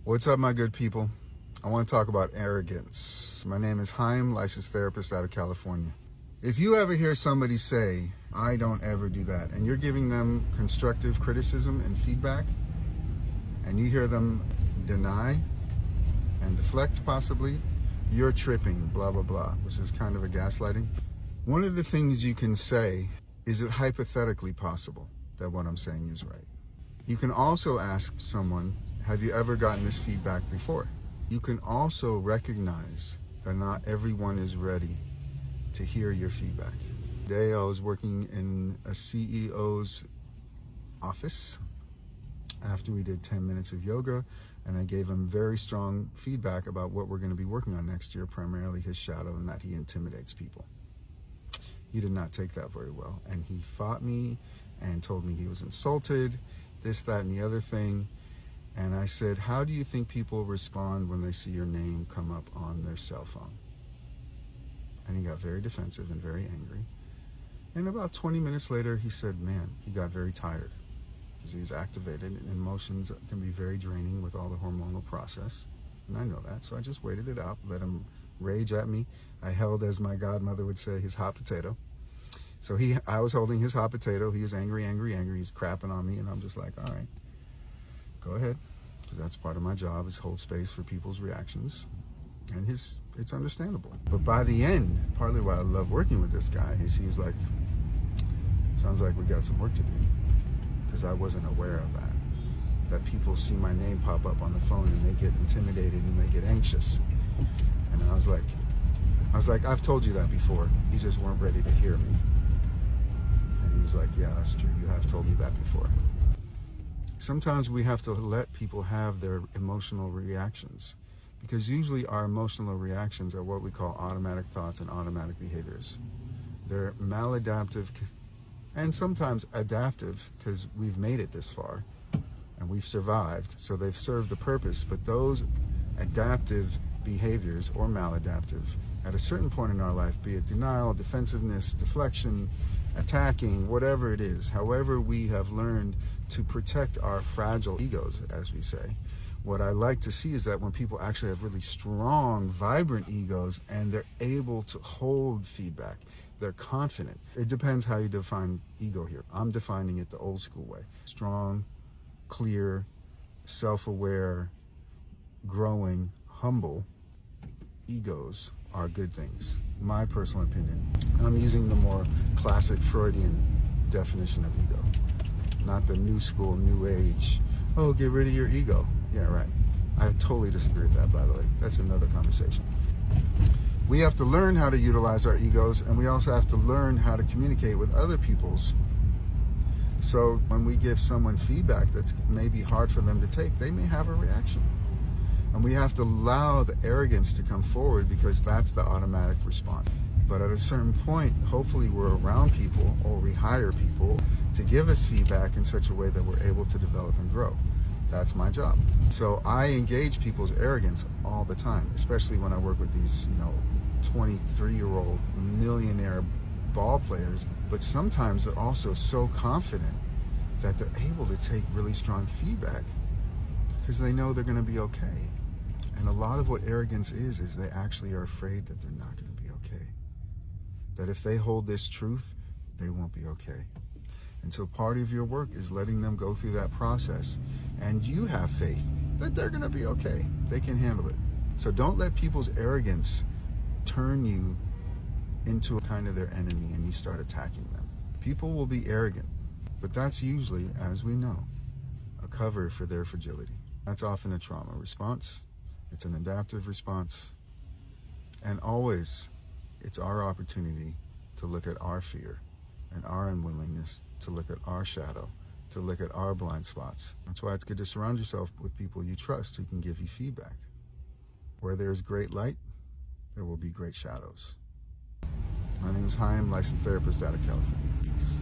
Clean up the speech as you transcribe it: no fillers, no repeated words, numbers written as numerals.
What's up, my good people? I want to talk about arrogance. My name is Hyim, licensed therapist out of California. If you ever hear somebody say, I don't ever do that, and you're giving them constructive criticism and feedback, and you hear them deny and deflect possibly, you're tripping, blah, blah, blah, which is kind of a gaslighting. One of the things you can say, is it hypothetically possible that what I'm saying is right? You can also ask someone, have you ever gotten this feedback before? You can also recognize that not everyone is ready to hear your feedback. Today I was working in a CEO's office after we did 10 minutes of yoga, and I gave him very strong feedback about what we're going to be working on next year, primarily his shadow and that he intimidates people. He did not take that very well, and he fought me and told me he was insulted, this, that, and the other thing. And I said, how do you think people respond when they see your name come up on their cell phone? And he got very defensive and very angry. And about 20 minutes later, he said, man, he got very tired because he was activated, and emotions can be very draining with all the hormonal process. And I know that, so I just waited it out, let him rage at me. I held, as my godmother would say, his hot potato. So I was holding his hot potato. He was angry, angry, angry. He's crapping on me, and I'm just like, all right, go ahead. Because that's part of my job, is hold space for people's reactions. And it's understandable. But by the end, partly why I love working with this guy is he was like, sounds like we got some work to do. Because I wasn't aware of that. That people see my name pop up on the phone and they get intimidated and they get anxious. And I was like, I've told you that before. You just weren't ready to hear me. And he was like, yeah, that's true. You have told me that before. Sometimes we have to let people have their emotional reactions, because usually our emotional reactions are what we call automatic thoughts and automatic behaviors. They're maladaptive and sometimes adaptive, because we've made it this far and we've survived, so they've served the purpose. But those adaptive behaviors, or maladaptive, at a certain point in our life, be it denial, defensiveness, deflection, attacking, whatever it is, however we have learned to protect our fragile egos, as we say. What I like to see is that when people actually have really strong, vibrant egos and they're able to hold feedback, they're confident. It depends how you define ego here. I'm defining it the old school way. Strong, clear, self-aware, growing, humble egos are good things. My personal opinion. I'm using the more classic Freudian definition of ego, not the new school, new age, oh, get rid of your ego. Yeah, right. I totally disagree with that, by the way. That's another conversation. We have to learn how to utilize our egos, and we also have to learn how to communicate with other people's. So when we give someone feedback that's maybe hard for them to take, they may have a reaction. And we have to allow the arrogance to come forward, because that's the automatic response. But at a certain point, hopefully we're around people, or we hire people to give us feedback in such a way that we're able to develop and grow. That's my job. So I engage people's arrogance all the time, especially when I work with these, 23-year-old millionaire ball players. But sometimes they're also so confident that they're able to take really strong feedback because they know they're going to be okay. And a lot of what arrogance is they actually are afraid that they're not going to be okay. That if they hold this truth, they won't be okay. And so part of your work is letting them go through that process. And you have faith that they're going to be okay. They can handle it. So don't let people's arrogance turn you into kind of their enemy and you start attacking them. People will be arrogant, but that's usually, as we know, a cover for their fragility. That's often a trauma response. It's an adaptive response. And always, it's our opportunity to look at our fear and our unwillingness to look at our shadow, to look at our blind spots. That's why it's good to surround yourself with people you trust who can give you feedback. Where there's great light, there will be great shadows. My name is Hyim, licensed therapist out of California. Peace.